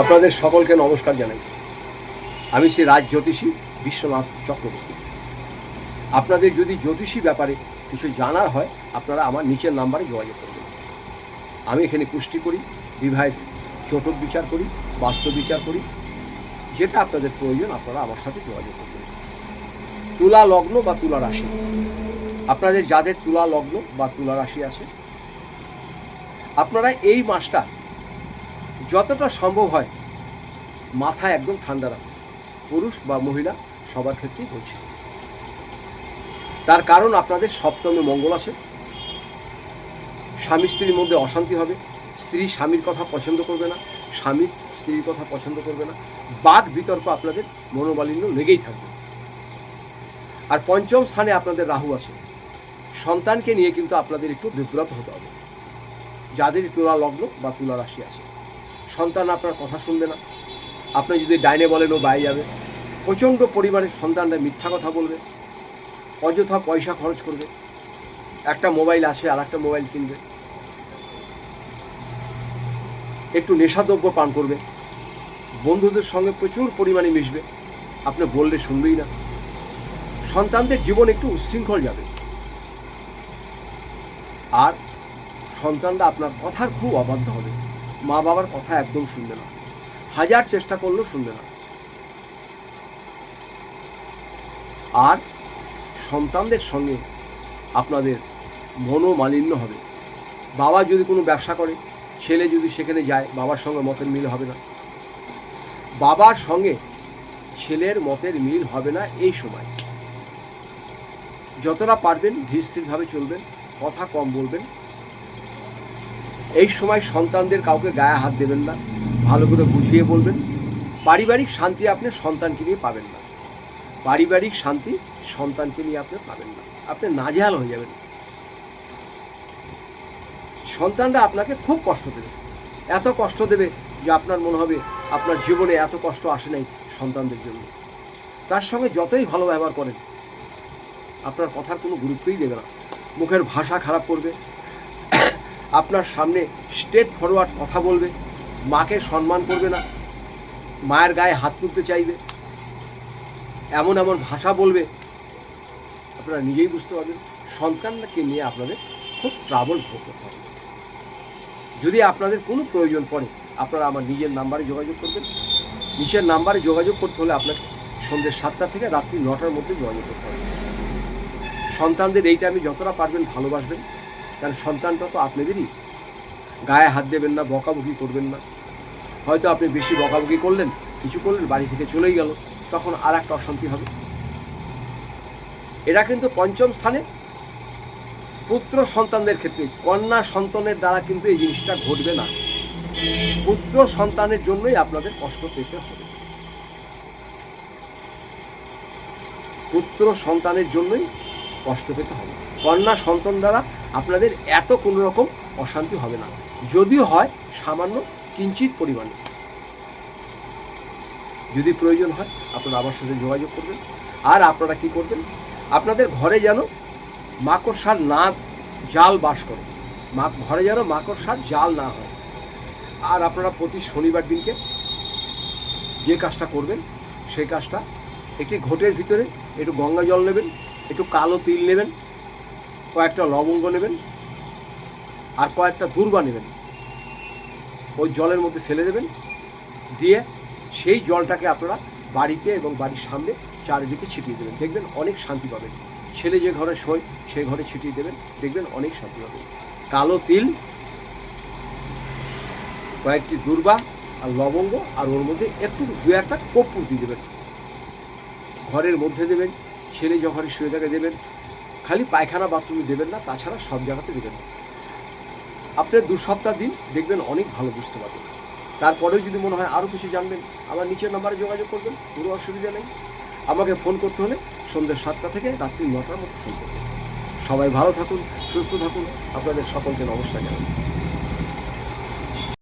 আপনাদের সকলকে নমস্কার জানাই। আমি শ্রী রাজ জ্যোতিষী বিশ্বনাথ চক্রবর্তী। আপনাদের যদি জ্যোতিষী ব্যাপারে কিছু জানার হয়, আপনারা আমার নিচের নাম্বারে যোগাযোগ করবেন। আমি এখানে কুষ্টি করি, বিবাহের চটক বিচার করি, বাস্তু বিচার করি। যেটা আপনাদের প্রয়োজন আপনারা আমার সাথে যোগাযোগ করবেন। তুলা লগ্ন বা তুলা রাশি, আপনাদের যাদের তুলা লগ্ন বা তুলা রাশি আছে, আপনারা এই মাসটা যতটা সম্ভব হয় মাথা একদম ঠান্ডা রাখুন। পুরুষ বা মহিলা সবার ক্ষেত্রেই বলছি। তার কারণ আপনাদের সপ্তমে মঙ্গল আছে। স্বামী স্ত্রীর মধ্যে অশান্তি হবে, স্ত্রী স্বামীর কথা পছন্দ করবে না, স্বামী স্ত্রীর কথা পছন্দ করবে না, বাক বিতর্ক আপনাদের মনোমালিন্য লেগেই থাকবে। আর পঞ্চম স্থানে আপনাদের রাহু আছে। সন্তানকে নিয়ে কিন্তু আপনাদের একটু বিব্রত হতে হবে। যাদের তুলা লগ্ন বা তুলা রাশি আছে, সন্তান আপনার কথা শুনবে না। আপনি যদি ডাইনে বলেন ও বাইরে যাবে। প্রচণ্ড পরিমাণে সন্তানরা মিথ্যা কথা বলবে, অযথা পয়সা খরচ করবে। একটা মোবাইল আছে আর একটা মোবাইল কিনবে, একটু নেশাদ্রব্য পান করবে, বন্ধুদের সঙ্গে প্রচুর পরিমাণে মিশবে, আপনি বললে শুনবেই না। সন্তানদের জীবন একটু উচ্ছৃঙ্খল যাবে। আর সন্তানরা আপনার কথার খুব অবাধ্য হবে। মা বাবার কথা একদম শুনবে না, হাজার চেষ্টা করলেও শুনবে না। আর সন্তানদের সঙ্গে আপনাদের মনোমালিন্য হবে। বাবা যদি কোনো ব্যবসা করে, ছেলে যদি সেখানে যায়, বাবার সঙ্গে মতের মিল হবে না। বাবার সঙ্গে ছেলের মতের মিল হবে না। এই সময় যতটা পারবেন ধীর স্থিরভাবে চলবেন, কথা কম বলবেন। এই সময় সন্তানদের কাউকে গায়ে হাত দেবেন না, ভালো করে বুঝিয়ে বলবেন। পারিবারিক শান্তি আপনি সন্তানকে নিয়ে পাবেন না। পারিবারিক শান্তি সন্তানকে নিয়ে আপনি পাবেন না, আপনি নাজেহাল হয়ে যাবেন। সন্তানরা আপনাকে খুব কষ্ট দেবে, এত কষ্ট দেবে যে আপনার মনে হবে আপনার জীবনে এত কষ্ট আসে নাই সন্তানদের জন্য। তার সঙ্গে যতই ভালো ব্যবহার করেন, আপনার কথার কোনো গুরুত্বই দেবে না। মুখের ভাষা খারাপ করবে, আপনার সামনে স্ট্রেট ফরওয়ার্ড কথা বলবে, মাকে সম্মান করবে না, মায়ের গায়ে হাত তুলতে চাইবে, এমন এমন ভাষা বলবে আপনারা নিজেই বুঝতে পারবেন। সন্তানকে নিয়ে আপনাদের খুব ট্রাবল ভোগ করতে হবে। যদি আপনাদের কোনো প্রয়োজন পড়ে, আপনারা আমার নিজের নাম্বারে যোগাযোগ করবেন। নিচের নাম্বারে যোগাযোগ করতে হলে আপনাকে সন্ধ্যে 7টা থেকে রাত্রি 9টার মধ্যে যোগাযোগ করতে হবে। সন্তানদের এই টাইমে যতটা পারবেন ভালোবাসবেন, কারণ সন্তানটা তো আপনাদেরই। গায়ে হাত দেবেন না, বকাবকি করবেন না। হয়তো আপনি বেশি বকাবকি করলেন, কিছু করলেন, বাড়ি থেকে চলেই গেল, তখন আর একটা অশান্তি হবে। এরা কিন্তু পঞ্চম স্থানে পুত্র সন্তানদের ক্ষেত্রে, কন্যা সন্তানের দ্বারা কিন্তু এই জিনিসটা ঘটবে না। পুত্র সন্তানের জন্যই আপনাদের কষ্ট পেতে হবে। পুত্র সন্তানের জন্যই কষ্ট পেতে হবে। কন্যা সন্তান দ্বারা আপনাদের এত কোনো রকম অশান্তি হবে না, যদিও হয় সামান্য কিঞ্চিত পরিমাণে। যদি প্রয়োজন হয় আপনারা আমার সাথে যোগাযোগ করবেন। আর আপনারা কি করবেন, আপনাদের ঘরে যেন মাকড়সার না জাল বাস করে, ঘরে যেন মাকড়সার জাল না হয়। আর আপনারা প্রতি শনিবার দিনকে যে কাজটা করবেন, সেই কাজটা একটি ঘটের ভিতরে একটু গঙ্গা জল নেবেন, একটু কালো তিল নেবেন, কয়েকটা লবঙ্গ নেবেন, আর কয়েকটা দূর্বা নেবেন। ওই জলের মধ্যে ফেলে দেবেন, দিয়ে সেই জলটাকে আপনারা বাড়িতে এবং বাড়ির সামনে চারিদিকে ছিটিয়ে দেবেন। দেখবেন অনেক শান্তি পাবেন। ছেলে যে ঘরে শোয় সেই ঘরে ছিটিয়ে দেবেন, দেখবেন অনেক শান্তি পাবেন। কালো তিল, কয়েকটি দূর্বা আর লবঙ্গ, আর ওর মধ্যে একটু দু একটা কর্পূর দিয়ে দেবেন। ঘরের মধ্যে দেবেন, ছেলে যে ঘরে শুয়ে থাকে দেবেন। খালি পায়খানা বাথরুমে দেবেন না, তাছাড়া সব জায়গাতে দেবেন। আপনি 2 সপ্তাহ দিন দেখবেন অনেক ভালো বুঝতে পারবেন। তারপরেও যদি মনে হয় আরও কিছু জানবেন, আমার নিচের নাম্বারে যোগাযোগ করবেন, কোনো অসুবিধা নেই। আমাকে ফোন করতে হলে সন্ধ্যে 7টা থেকে রাত্রি 9টার মধ্যে ফোন করবেন। সবাই ভালো থাকুন, সুস্থ থাকুন। আপনাদের সকলকে নমস্কার জানাই।